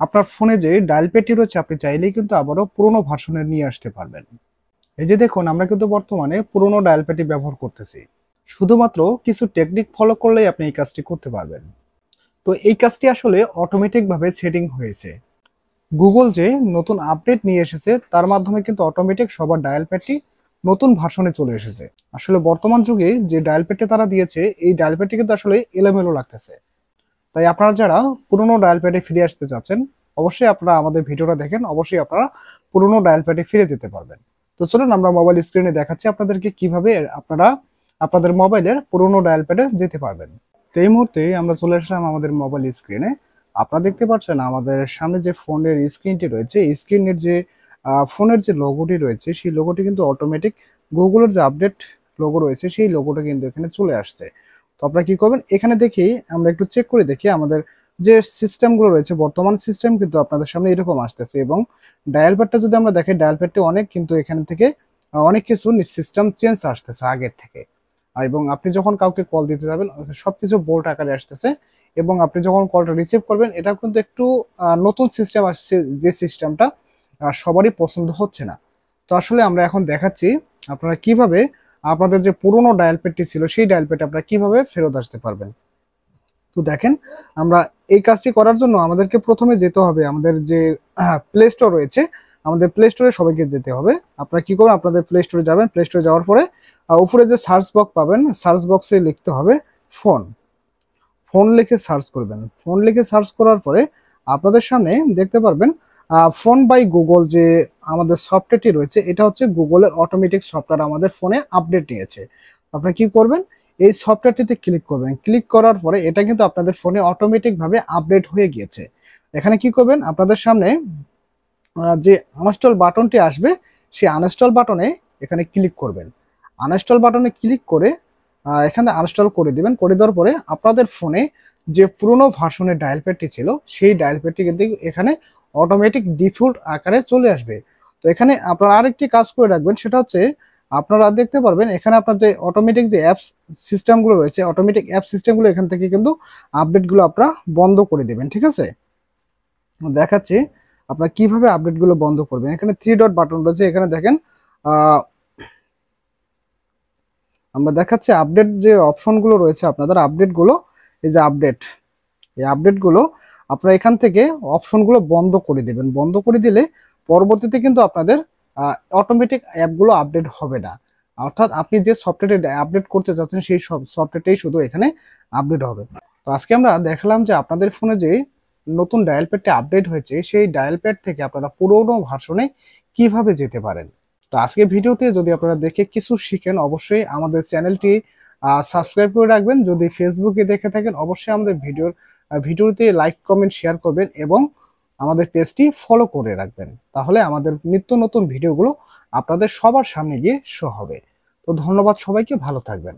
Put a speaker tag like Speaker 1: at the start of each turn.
Speaker 1: আপনার ফোনে যে ডায়াল প্যাডটি রয়েছে আপনি চাইলেই কিন্তু আবারও পুরোনো ভার্সনে নিয়ে আসতে পারবেন। এই যে দেখুন আমরা কিন্তু বর্তমানে পুরোনো ডায়াল প্যাডটি ব্যবহার করতেছি। শুধুমাত্র কিছু টেকনিক ফলো করলেই আপনি এই কাজটি করতে পারবেন। তো এই কাজটি আসলে অটোমেটিক ভাবে সেটিং হয়েছে। গুগল যে নতুন আপডেট নিয়ে এসেছে তার মাধ্যমে কিন্তু অটোমেটিক সবার ডায়াল প্যাডটি নতুন ভার্সনে চলে এসেছে। আসলে বর্তমান যুগে যে ডায়াল প্যাডটি তারা দিয়েছে এই ডায়াল প্যাডটি কিন্তু আসলে এলোমেলো লাগতেছে। তাই আপনারা যারা পুরোনো ডায়াল প্যাডে ফিরে আসতে চাচ্ছেন অবশ্যই আপনারা আমাদের ভিডিওটা দেখেন, অবশ্যই আপনারা পুরোনো ডায়াল প্যাডে ফিরে যেতে পারবেন। তো চলুন আমরা মোবাইল স্ক্রিনে দেখাচ্ছি আপনাদেরকে কিভাবে আপনারা আপনাদের মোবাইলের পুরোনো ডায়াল প্যাডে যেতে পারবেন। তো এই মুহূর্তে আমরা চলে আসলাম আমাদের মোবাইল স্ক্রিনে। আপনারা দেখতে পাচ্ছেন আমাদের সামনে যে ফোনের স্ক্রিনটি রয়েছে এই স্ক্রিনের যে ফোনের যে লোগোটি রয়েছে সেই লোগোটি কিন্তু অটোমেটিক গুগলের যে আপডেট লোগো রয়েছে সেই লোগোটা কিন্তু এখানে চলে আসছে। তো আপনারা কি করবেন, এখানে দেখি আমরা একটু চেক করে দেখি আমাদের যে সিস্টেমগুলো রয়েছে বর্তমান সিস্টেম কিন্তু আপনাদের সামনে এরকম আসতেছে। এবং ডায়াল প্যাডটা যদি আমরা দেখি ডায়াল প্যাডটি অনেক কিন্তু এখান থেকে অনেক কিছু সিস্টেম চেঞ্জ আসতেছে আগের থেকে। এবং আপনি যখন কাউকে কল দিতে যাবেন সবকিছু বোল্ড আকারে আসতেছে। এবং আপনি যখন কলটা রিসিভ করবেন এটা কিন্তু একটু নতুন সিস্টেম আসছে, যে সিস্টেমটা সবারই পছন্দ হচ্ছে না। তো আসলে আমরা এখন দেখাচ্ছি আপনারা কিভাবে আপনাদের যে পুরোনো ডায়াল প্যাডটি ছিল সেই ডায়াল প্যাডে আপনারা কিভাবে ফেরত আসতে পারবেন। তো দেখেন আমরা এই কাজটি করার জন্য আমাদেরকে প্রথমে যেতে হবে আমাদের যে প্লে স্টোর রয়েছে, আমাদের প্লে স্টোরে সবাইকে যেতে হবে। আপনারা কি করবেন, আপনাদের প্লে স্টোরে যাবেন, প্লে স্টোরে যাওয়ার পরে উপরে যে সার্চ বক্স পাবেন সার্চ বক্সে লিখতে হবে ফোন। ফোন লিখে সার্চ করবেন। ফোন লিখে সার্চ করার পরে আপনাদের সামনে দেখতে পারবেন ফোন বাই গুগল যে আমাদের সফটওয়্যারটি রয়েছে এটা হচ্ছে গুগলের অটোমেটিক সফটওয়্যার আমাদের ফোনে আপডেট নিয়েছে। আপনি কি করবেন, এই সফটওয়্যারটিতে ক্লিক করবেন। ক্লিক করার পরে এটা কিন্তু আপনাদের ফোনে অটোমেটিক ভাবে আপডেট হয়ে গিয়েছে। এখানে কি করবেন, আপনাদের সামনে যে আনইনস্টল বাটনটি আসবে সেই আনইনস্টল বাটনে এখানে ক্লিক করবেন। আনইনস্টল বাটনে ক্লিক করে এখানে আনইনস্টল করে দিবেন। করে দেওয়ার পরে আপনাদের ফোনে যে পুরোনো ভার্সনের ডায়াল প্যাডটি ছিল সেই ডায়াল প্যাডটি কিন্তু এখানে অটোমেটিক ডিফল্ট আকারে চলে আসবে। তো এখানে আপনারা আরেকটি কাজ করে রাখবেন, সেটা হচ্ছে আপনারা দেখতে পারবেন এখানে আপনার যে অটোমেটিক যে অ্যাপস সিস্টেমগুলো রয়েছে অটোমেটিক অ্যাপ সিস্টেমগুলো এখান থেকে কিন্তু আপডেটগুলো আপনারা বন্ধ করে দেবেন। ঠিক আছে, দেখাচ্ছি আপনারা কিভাবে আপডেটগুলো বন্ধ করবেন। এখানে থ্রি ডট বাটন রয়েছে, এখানে দেখেন আমরা দেখাচ্ছি আপডেট যে অপশনগুলো রয়েছে আপনাদের আপডেটগুলো, এই যে আপডেট, এই আপডেটগুলো আপনারা এখান থেকে অপশনগুলো বন্ধ করে দেবেন। বন্ধ করে দিলে পরবর্তীতে কিন্তু আপনাদের অটোমেটিক অ্যাপগুলো আপডেট হবে না। অর্থাৎ আপনি যে সফটওয়্যারটি আপডেট করতে চাচ্ছেন সেই সব সফটওয়্যারটাই শুধু এখানে আপডেট হবে। তো আজকে আমরা দেখালাম যে আপনাদের ফোনে যে নতুন ডায়াল প্যাডটি আপডেট হয়েছে সেই ডায়াল প্যাড থেকে আপনারা পুরোনো ভার্সনে কিভাবে যেতে পারেন। তো আজকে ভিডিওতে যদি আপনারা দেখে কিছু শিখেন অবশ্যই আমাদের চ্যানেলটি সাবস্ক্রাইব করে রাখবেন। যদি ফেসবুকে দেখে থাকেন অবশ্যই আমাদের ভিডিওতে লাইক কমেন্ট শেয়ার করবেন এবং আমাদের পেজটি ফলো করে রাখবেন। তাহলে আমাদের নিত্য নতুন ভিডিওগুলো আপনাদের সবার সামনে গিয়ে শো হবে। তো ধন্যবাদ সবাইকে, ভালো থাকবেন।